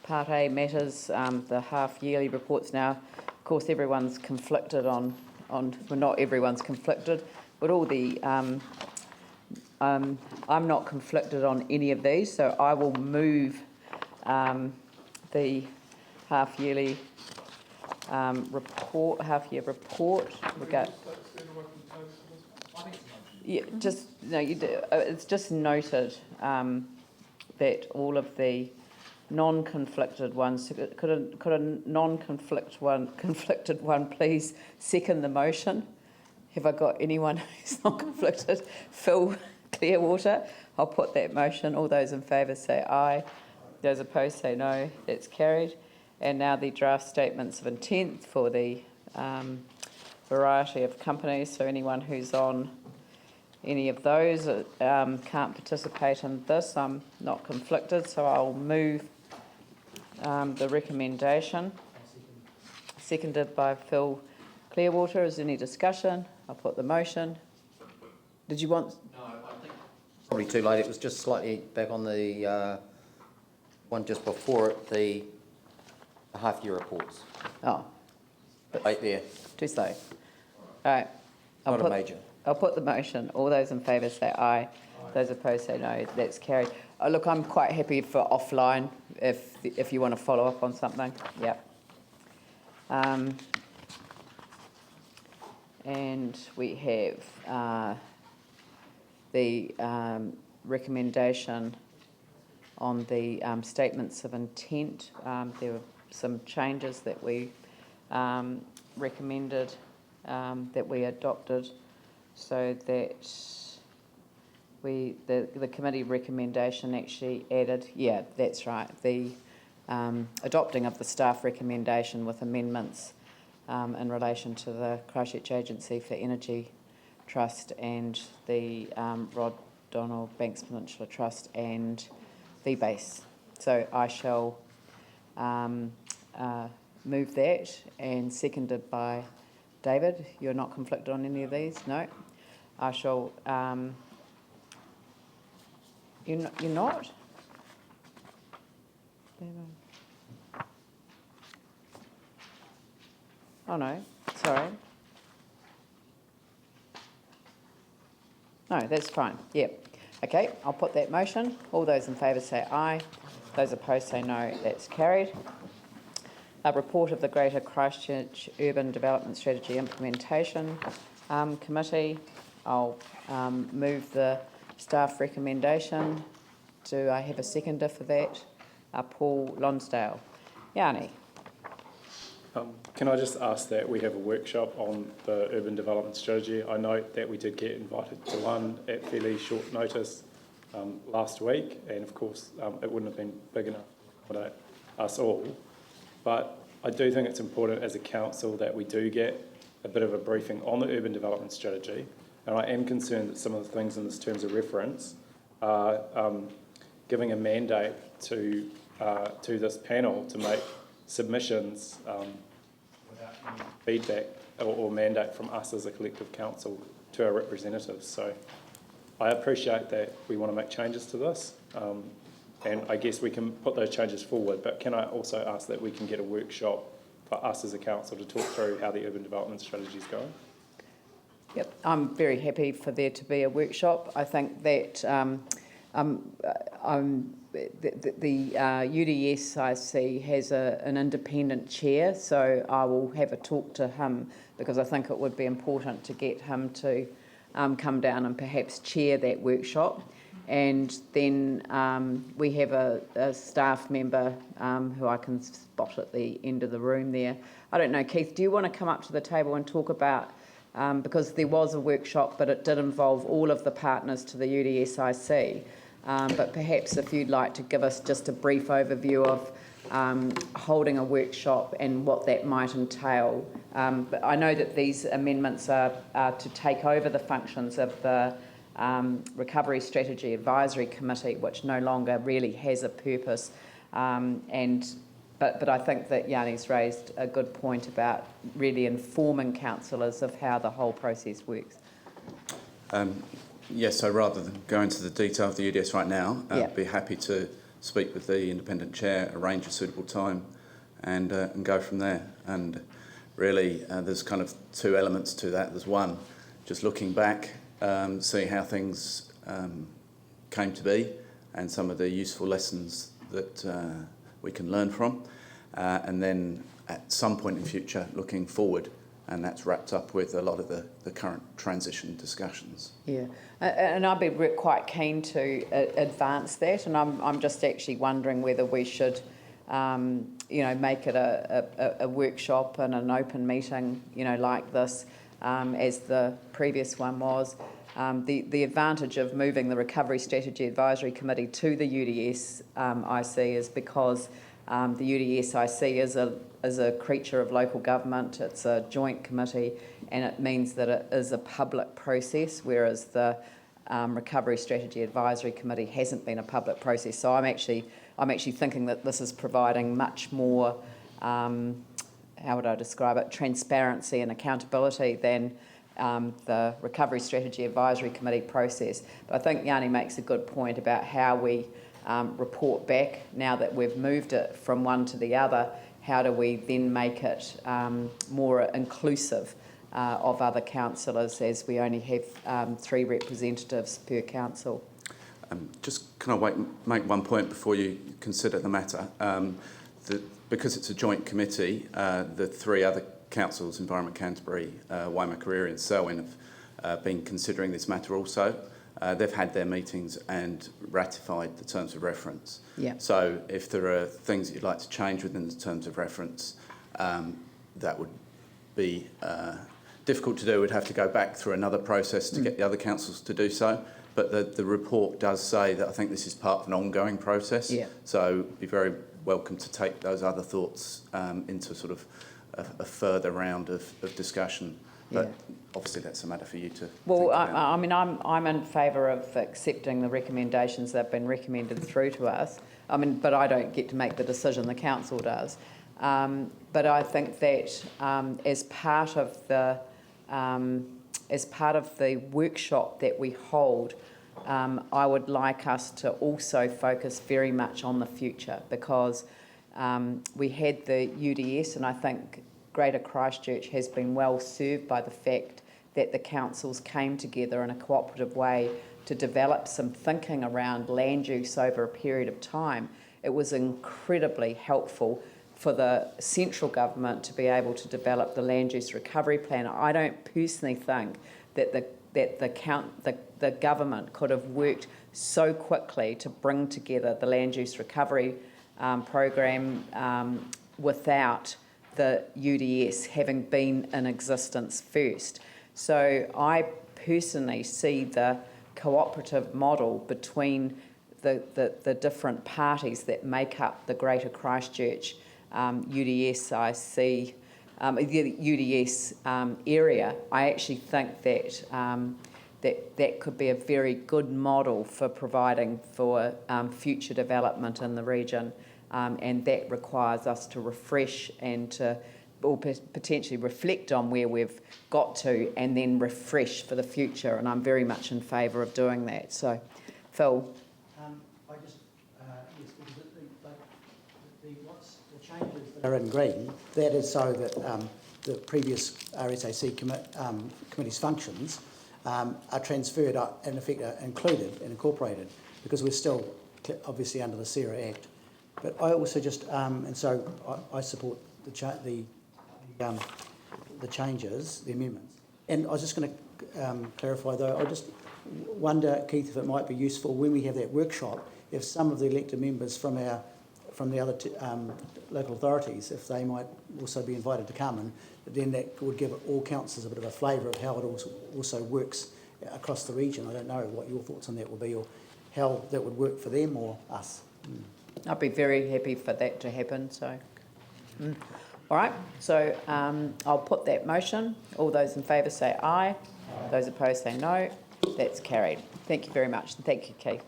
Part A matters, the half-yearly reports now. Of course, everyone's conflicted on well, not everyone's conflicted, but all the, I'm not conflicted on any of these, so I will move the half-yearly half-year report. We got, yeah, just no. You do, it's just noted that all of the non-conflicted ones. Could a conflicted one please second the motion? Have I got anyone who's not conflicted? Phil Clearwater. I'll put that motion. All those in favour say aye. Those opposed say no. That's carried. And now the draft statements of intent for the variety of companies. So anyone who's on any of those can't participate in this. I'm not conflicted, so I'll move the recommendation. Seconded by Phil Clearwater. Is there any discussion? I'll put the motion. Did you want? No, I think it's probably too late. It was just slightly back on the one just before it, the half-year reports. Oh. Right there. Too slow. All right. Not a major. I'll put the motion. All those in favour say aye. Those opposed say no. That's carried. Look, I'm quite happy for offline if you want to follow up on something. Yep. And we have the recommendation on the statements of intent. There were some changes that we recommended that we adopted, so that the committee recommendation actually added, yeah, that's right, the adopting of the staff recommendation with amendments in relation to the Christchurch Agency for Energy Trust and the Rod Donald Banks Peninsula Trust and V-Base. So I shall move that, and seconded by David. You're not conflicted on any of these? No? I shall... You're not? Oh no, sorry. No, that's fine. Yep. Okay, I'll put that motion. All those in favour say aye. Those opposed say no. That's carried. A report of the Greater Christchurch Urban Development Strategy Implementation Committee. I'll move the staff recommendation. Do I have a seconder for that? Paul Lonsdale. Yanni. Can I just ask that we have a workshop on the urban development strategy? I note that we did get invited to one at fairly short notice last week, and of course it wouldn't have been big enough to accommodate us all. But I do think it's important as a council that we do get a bit of a briefing on the urban development strategy, and I am concerned that some of the things in this terms of reference are giving a mandate to this panel to make submissions without any feedback or mandate from us as a collective council to our representatives. So I appreciate that we want to make changes to this, and I guess we can put those changes forward, but can I also ask that we can get a workshop for us as a council to talk through how the urban development strategy is going? Yep, I'm very happy for there to be a workshop. I think that the UDSIC has an independent chair, so I will have a talk to him, because I think it would be important to get him to come down and perhaps chair that workshop. And then we have a staff member who I can spot at the end of the room there. I don't know, Keith, do you want to come up to the table and talk about, because there was a workshop, but it did involve all of the partners to the UDSIC. But perhaps if you'd like to give us just a brief overview of holding a workshop and what that might entail. But I know that these amendments are to take over the functions of the Recovery Strategy Advisory Committee, which no longer really has a purpose. But I think that Yanni's raised a good point about really informing councillors of how the whole process works. Yes, so rather than go into the detail of the UDS right now, I'd be happy to speak with the independent chair, arrange a suitable time, and go from there. And really, there's kind of two elements to that. There's one, just looking back, seeing how things came to be, and some of the useful lessons that we can learn from, and then at some point in future looking forward, and that's wrapped up with a lot of the current transition discussions. Yeah, and I'd be quite keen to advance that, and I'm just actually wondering whether we should, make it a workshop and an open meeting, like this, as the previous one was. The advantage of moving the Recovery Strategy Advisory Committee to the UDS IC is because the UDS IC is a creature of local government. It's a joint committee, and it means that it is a public process, whereas the Recovery Strategy Advisory Committee hasn't been a public process. So I'm actually thinking that this is providing much more, how would I describe it, transparency and accountability than the Recovery Strategy Advisory Committee process. But I think Yanni makes a good point about how we report back now that we've moved it from one to the other. How do we then make it more inclusive of other councillors, as we only have 3 representatives per council? Just can I make one point before you consider the matter? Because it's a joint committee, the 3 other councils, Environment Canterbury, Waimakariri and Selwyn, have been considering this matter also. They've had their meetings and ratified the terms of reference. Yeah. So if there are things that you'd like to change within the terms of reference, that would be difficult to do. We'd have to go back through another process to get the other councils to do so. But the report does say that I think this is part of an ongoing process. Yeah. So be very welcome to take those other thoughts into sort of a further round of discussion. But obviously that's a matter for you to think about. I mean, I'm in favour of accepting the recommendations that have been recommended through to us. I mean, but I don't get to make the decision, the council does. But I think that as part of the workshop that we hold, I would like us to also focus very much on the future, because we had the UDS, and I think Greater Christchurch has been well served by the fact that the councils came together in a cooperative way to develop some thinking around land use over a period of time. It was incredibly helpful for the central government to be able to develop the land use recovery plan. I don't personally think that the government could have worked so quickly to bring together the land use recovery program without the UDS having been in existence first. So I personally see the cooperative model between the different parties that make up the Greater Christchurch UDS area. I actually think that that could be a very good model for providing for future development in the region, and that requires us to refresh and to potentially reflect on where we've got to, and then refresh for the future. And I'm very much in favour of doing that. So, Phil. The changes that are in green, that is so that the previous RSAC committee's functions are transferred and in effect are included and incorporated, because we're still obviously under the SERA Act. But I also just, and so I support the changes, the amendments. And I was just going to clarify though, I just wonder, Keith, if it might be useful when we have that workshop, if some of the elected members from the other local authorities, if they might also be invited to come, and then that would give all councils a bit of a flavour of how it also works across the region. I don't know what your thoughts on that will be, or how that would work for them or us. I'd be very happy for that to happen. So, all right. So I'll put that motion. All those in favour say aye. Those opposed say no. That's carried. Thank you very much. And thank you, Keith.